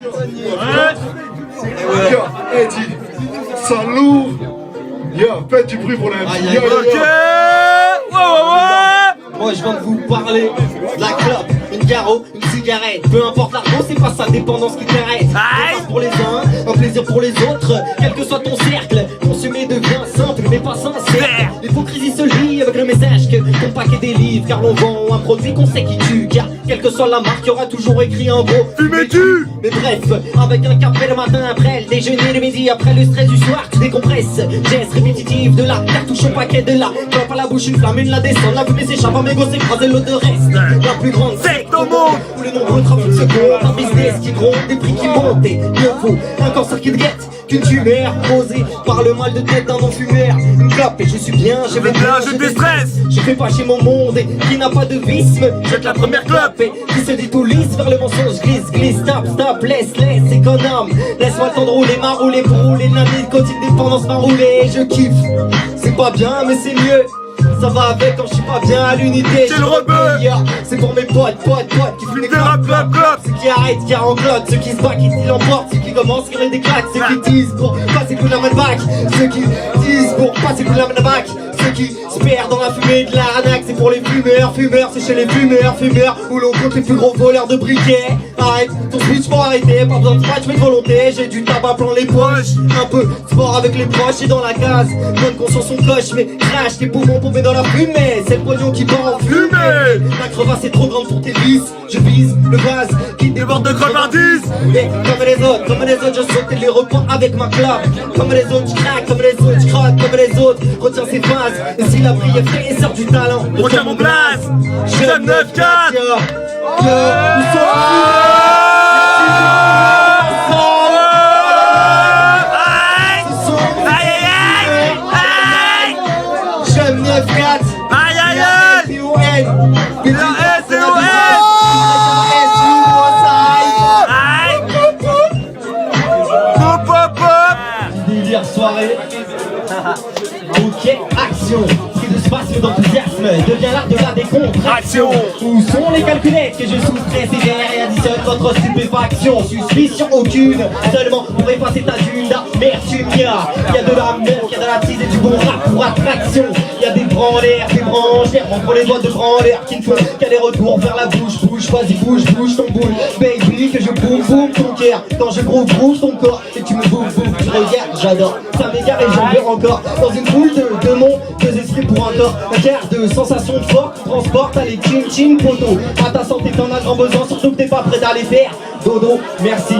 Yo, Eddie, salut. Yo, faites du bruit pour la vie. Ok. Moi je viens de vous parler de la clope, une garrot, une cigarette. Peu importe l'argent, c'est pas sa dépendance qui t'arrête. Un pour les uns, un plaisir pour les autres. Quel que soit ton cercle, consommer devient simple mais pas sincère. L'hypocrisie se lie avec le message que ton paquet des livres. Car l'on vend un produit qu'on sait qui tue. Car quelle que soit la marque, il y aura toujours écrit un gros Fumez-tu. Mais bref, avec un café le matin après le déjeuner, le midi après le stress du soir, tu décompresses. Geste répétitif de la cartouche au paquet de la clope à la bouche, une flamme, une la descend. La fumée s'échappe à mes gosses, écraser l'autre de reste. La plus grande secte au monde où les nombreux trafics se comptent. Un business qui gronde, des prix qui montent. Et mieux vaut un cancer qui te guette qu'une tumeur causée par le mal de tête d'un non-fumeur. Une clope et je suis bien, je vais bien, je déstresse. Je fais pas chez mon monde et qui n'a pas de visme. Jette la première clope et qui se dit tout lisse vers le mensonge. Glisse, glisse, stop, stop, laisse, économe. Laisse-moi le temps de rouler, ma rouler pour rouler. La nicotine dépendance m'a roulé. Je kiffe, c'est pas bien mais c'est mieux. Ça va avec quand je suis pas bien à l'unité. C'est le rebeu. C'est pour mes potes qui fument des rap, ceux qui arrêtent, qui enclotent, ceux qui se battent, qui l'emportent, ceux qui commencent, qui des claques, ceux qui disent pour passer coup de la main de bac, ceux qui disent pour passer coup de la main de bac, ceux qui se perdent dans la fumée de l'arnaque. C'est pour les fumeurs, c'est chez les fumeurs, où l'on compte les plus gros voleurs de briquets. Arrête, ton switch faut arrêter, pas besoin de scratch mais de volonté. J'ai du tabac plein les poches, un peu de sport avec les proches et dans la case. Bonne conscience on coche mais crache tes poumons paumés dans la fumée. C'est le pognon qui part en fumée. La crevasse est trop grande pour tes vis. Je vise le vase qui déborde de crevardise. Et comme les autres, je saute et les reprends avec ma clope. Comme les autres, je craque, comme les autres, je crotte, comme les autres. Retiens ces phases. Et si la prière fait et sort du talent, retiens mon blaze. Jeune 9-4. J'aime 9-4. Aïe aïe aïe. Délire soirée. Ok, action. Pris de spasme d'enthousiasme devient l'art de la décontraction. Où sont les calculettes que je soustrais sévère et additionne votre stupéfaction? Suspicion aucune, seulement pour effacer ta dune d'amertume. Il y a de la meuf, il y a de la tease et du bon rap pour attraction. Il y a des branleurs, des branchères entre les doigts de branleurs qui ne font qu'aller retour vers la bouche. Bouge, vas-y, bouge ton boule. Baby, que je boum ton cœur. Quand je groove ton corps et tu me boum. Je regarde, j'adore. Ça m'égare et j'en veux encore. Dans une foule de mondes, deux esprits pour un corps. Un quart de sensations fortes transporte à les chin poto. À ta santé t'en as grand besoin, surtout que t'es pas prêt d'aller faire dodo. Merci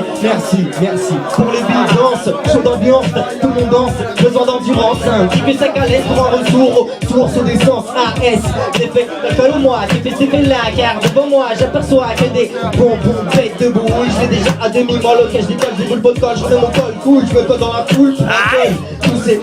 pour les billes danse, chaud d'ambiance, tout le monde danse, besoin d'endurance, un petit peu sac à l'aise pour un retour aux sources d'essence. AS, j'ai fait l'alcool au moi, j'ai fait ces faits là, car devant moi j'aperçois que des bonbons bêtes de bouille. Je l'ai déjà à demi molle, ok je décolle, j'ai boule de colle, je fais mon col cool, je me colle dans la foule, tous ces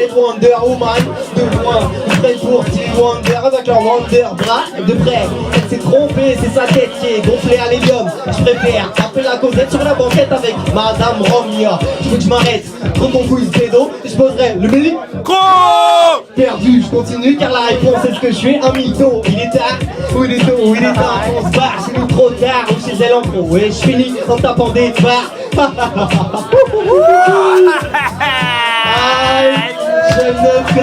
les Wonder Woman, de loin, ils prennent pour Stevie Wonder avec leur Wonder bras, de près, elle s'est trompée, c'est sa tête qui est gonflée à l'hélium. Je préfère taper la causette sur la banquette avec Madame Romia. Tu veux que je m'arrête, prends ton quiz pédo, et je poserai le micro. Perdu, je continue car la réponse est ce que je suis, un mytho. Il est tard, ou il est tôt, ou il est tard, on se barre chez nous trop tard, ou chez elle en trop. Et je finis en tapant des barres. J'aime 9-4.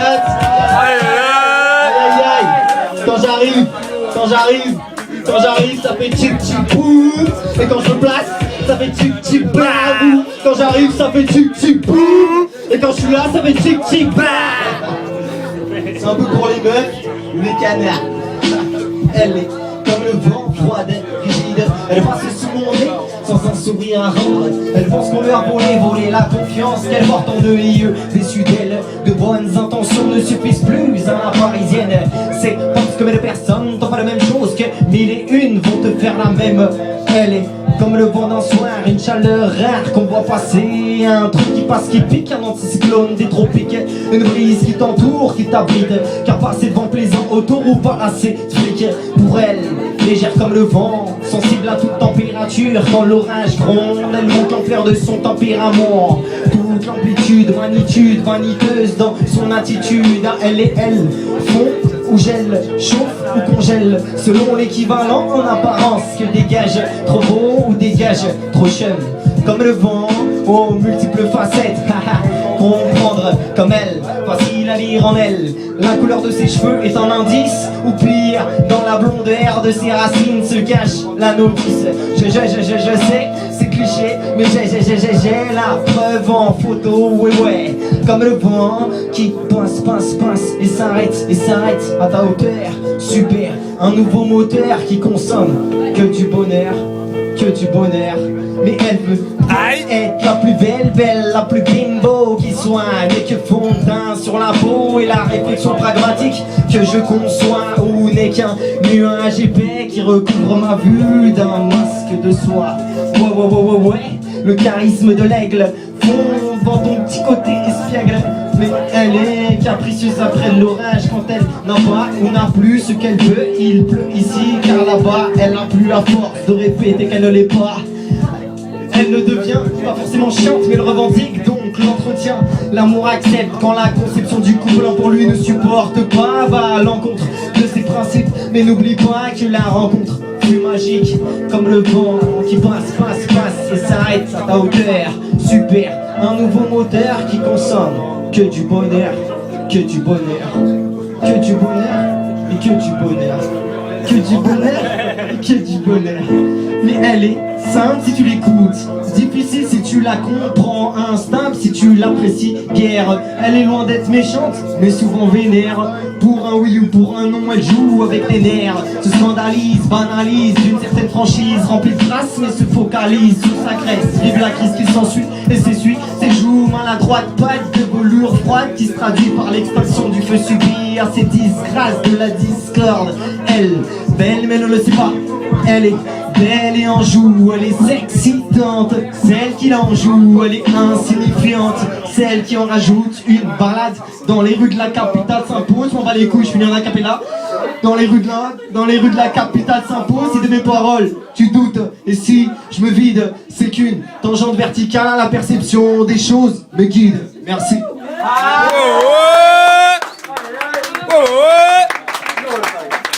Aïe. Quand j'arrive, ça fait tchip tchip boum. Et quand je me place, ça fait tchip tchip babou. Quand j'arrive, ça fait tchip tchip boum. Et quand je suis là, ça fait tchip tchip bah. C'est un peu pour les meufs ou les canards. Elle est comme le vent, froide, rigide. Elle passe sous mon nez sans un sourire à rendre. Elle pense qu'on lui a volé la confiance qu'elle porte en deux lieux. Déçue d'elle, de bonnes intentions ne suffisent plus à la parisienne. C'est parce que les personnes n'ont pas la même chose que mille et une vont te faire la même. Elle est comme le vent d'un soir, une chaleur rare qu'on voit passer. Un truc qui passe, qui pique, un anticyclone des tropiques. Une brise qui t'entoure, qui t'abrite. Car passer devant plaisant autour ou pas assez flic. Pour elle, légère comme le vent, sensible à toute température. Quand l'orage gronde, elle monte en fleur de son tempérament. Toute l'amplitude, magnitude, vaniteuse dans son attitude. Elle et elle font ou gèle, chauffe ou congèle, selon l'équivalent en apparence que dégage trop beau ou dégage trop chum. Comme le vent aux multiples facettes, comprendre comme elle, facile à lire en elle. La couleur de ses cheveux est un indice, ou pire, dans la blondeur de ses racines se cache la novice. Je sais, c'est cliché, mais j'ai la preuve en photo, ouais. Comme le vent qui pince et s'arrête à ta hauteur. Super, un nouveau moteur qui consomme que du bonheur. Mais elle veut être la plus belle, la plus bimbo qui soigne et que fond de teint sur la peau. Et la réflexion pragmatique que je conçois ou n'est qu'un nuage épais qui recouvre ma vue d'un masque de soie. Ouais, le charisme de l'aigle fond dans ton petit côté espiègle. Mais elle est capricieuse après l'orage quand elle n'a pas ou n'a plus ce qu'elle veut. Il pleut ici car là-bas elle n'a plus la force de répéter qu'elle ne l'est pas. Elle ne devient pas forcément chiante mais elle revendique donc l'entretien. L'amour accepte quand la conception du couple pour lui ne supporte pas. Va à l'encontre de ses principes mais n'oublie pas que la rencontre plus magique. Comme le vent qui passe et s'arrête à ta hauteur. Super, un nouveau moteur qui consomme que du bonheur, que du bonheur, que du bonheur et que du bonheur, que du bonheur et que du bonheur. Mais elle est simple si tu l'écoutes, difficile si tu la comprends, instable si tu l'apprécies guère. Elle est loin d'être méchante, mais souvent vénère. Pour un oui ou pour un non, elle joue avec les nerfs. Se scandalise, banalise d'une certaine franchise, remplie de traces mais se focalise sur sa graisse. Vive la crise qui s'ensuit et s'essuie ses joues maladroites, pattes de velours froide qui se traduit par l'extinction du feu subi à ces disgrâces de la discorde. Elle, belle mais ne le sait pas, elle est belle et en joue, elle est excitante. Celle qui l'en joue, elle est insignifiante. Celle qui en rajoute une balade dans les rues de la capitale s'impose. M'en bats les couilles, je finis en acapella. Dans les rues de la capitale s'impose. Si de mes paroles tu doutes, et si je me vide, c'est qu'une tangente verticale à la perception des choses me guide. Merci. Oh, oh.